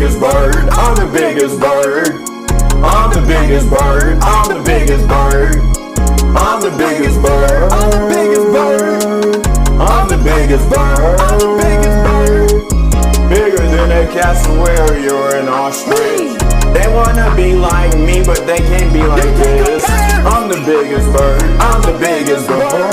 biggest bird. I'm the biggest bird. I'm the biggest bird. I'm the biggest bird. I'm the biggest bird. I'm the biggest bird. I'm the biggest bird. I'm the biggest bird. Bigger than a cassowary or an ostrich. They wanna be like me, but they can't be like this. I'm the biggest bird. I'm the biggest bird.